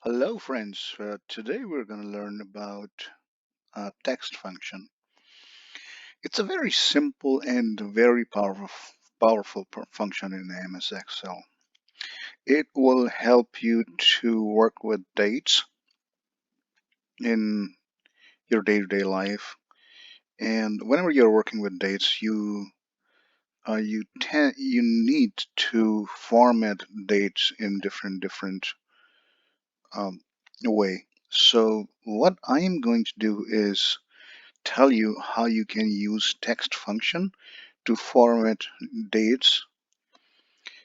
Hello, friends. Today we're going to learn about text function. It's a very simple and very powerful function in MS Excel. It will help you to work with dates in your day-to-day life. And whenever you're working with dates, you need to format dates in different um, way. So what I am going to do is tell you how you can use text function to format dates.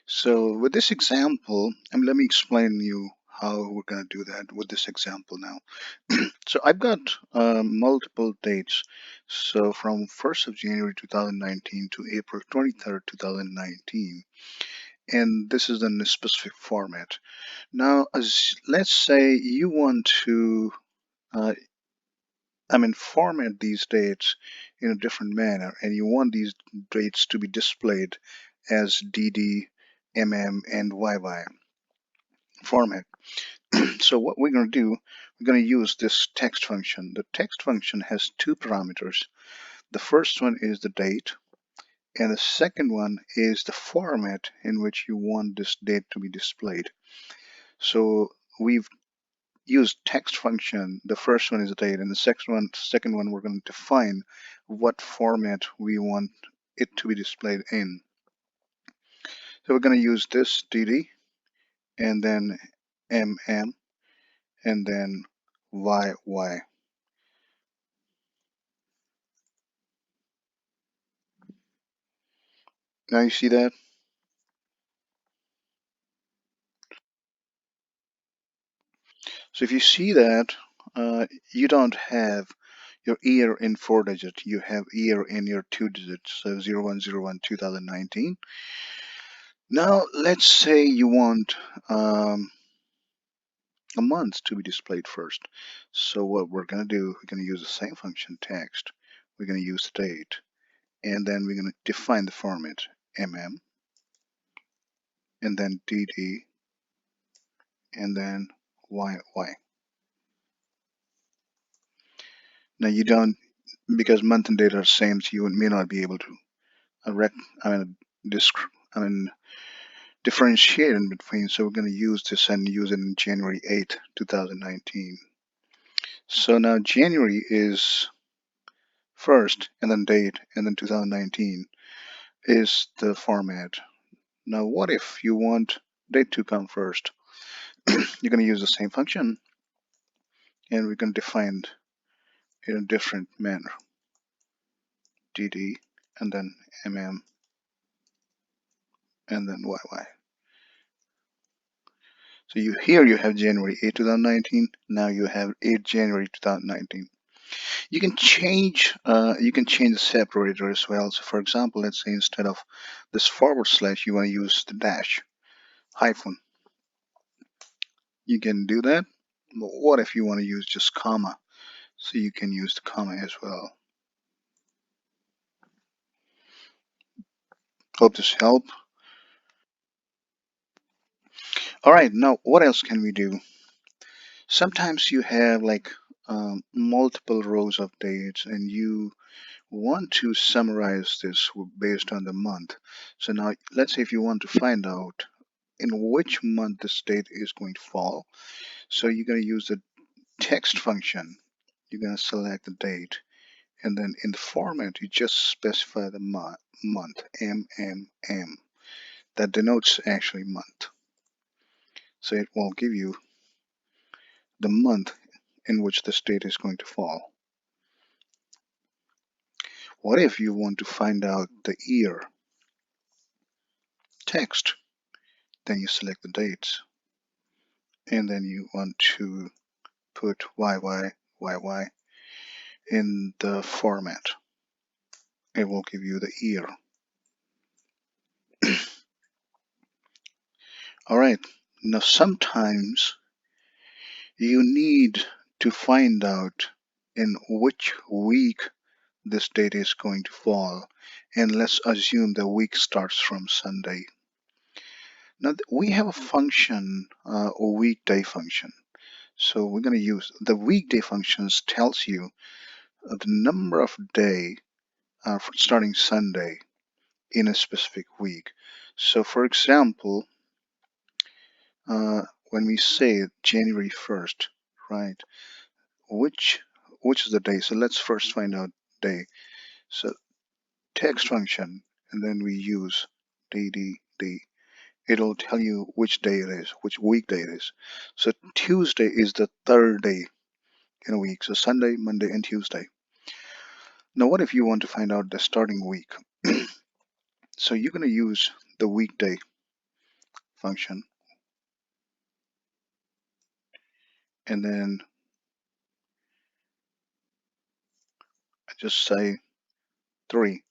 So with this example, let me explain you how we're going to do that with this example now. So I've got multiple dates. So from 1st of January 2019 to April 23rd, 2019. And this is in a specific format. Now, let's say you want to uh, format these dates in a different manner, and you want these dates to be displayed as DD, MM, and YY format. So what we're going to do, we're going to use this text function. The text function has two parameters. The first one is the date, and the second one is the format in which you want this date to be displayed. So we've use text function. The first one is the date, and the second one we're going to define what format we want it to be displayed in. So we're going to use this DD and then MM and then YY. Now you see that? So if you see that, you don't have your year in 4 digits. You have year in your 2 digits. So 0101 2019. Now let's say you want a month to be displayed first. So what we're going to do, we're going to use the same function text. We're going to use the date, and then we're going to define the format mm, and then dd, and then yy. Now you don't, because month and date are same, so you may not be able to rec, I mean, disc, I mean, differentiate in between. So we're going to use this and use it in January 8th, 2019. So now January is first, and then date, and then 2019 is the format. Now, what if you want date to come first? You're going to use the same function, and we're going to define it in a different manner. DD, and then MM, and then YY. So here you have January 8, 2019. Now you have 8 January 2019. You can change the separator as well. So for example, let's say instead of this forward slash, you want to use the dash hyphen. You can do that. But what if you want to use just comma? So you can use the comma as well. Hope this helped. All right, now what else can we do? Sometimes you have like multiple rows of dates and you want to summarize this based on the month. So now let's say if you want to find out in which month this date is going to fall. So you're going to use the text function. You're going to select the date, and then in the format you just specify the month, MMM. That denotes actually month. So it will give you the month in which the date is going to fall. What if you want to find out the year? Text. Then you select the dates, and then you want to put YY in the format. It will give you the year. All right. Now sometimes you need to find out in which week this date is going to fall. And let's assume the week starts from Sunday. Now we have a function, a weekday function. So we're going to use the weekday functions tells you the number of day starting Sunday in a specific week. So for example, uh, when we say January 1st, right, which which is the day? So let's first find out day. So text function, and then we use DDD. It'll tell you which day it is, which weekday it is. So Tuesday is the third day in a week. So Sunday, Monday, and Tuesday. Now, what if you want to find out the starting week? So you're going to use the weekday function, and then I just say 3.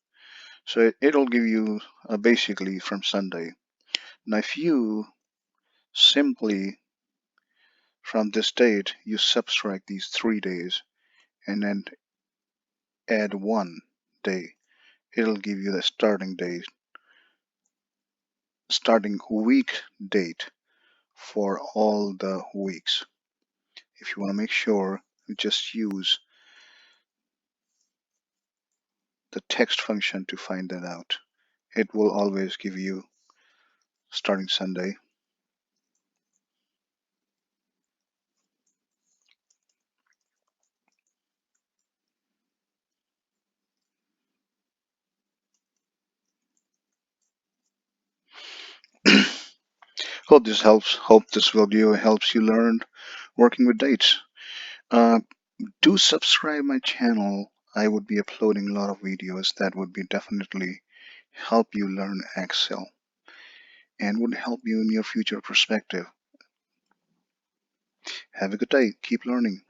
So it'll give you basically from Sunday. Now, if you simply from this date you subtract these 3 days and then add 1 day, it'll give you the starting week date for all the weeks. If you want to make sure, just use the text function to find that out. It will always give you starting Sunday. Hope this helps. Hope this video helps you learn working with dates. Uh, do subscribe my channel. I would be uploading a lot of videos that would be definitely help you learn Excel and would help you in your future perspective. Have a good day. Keep learning.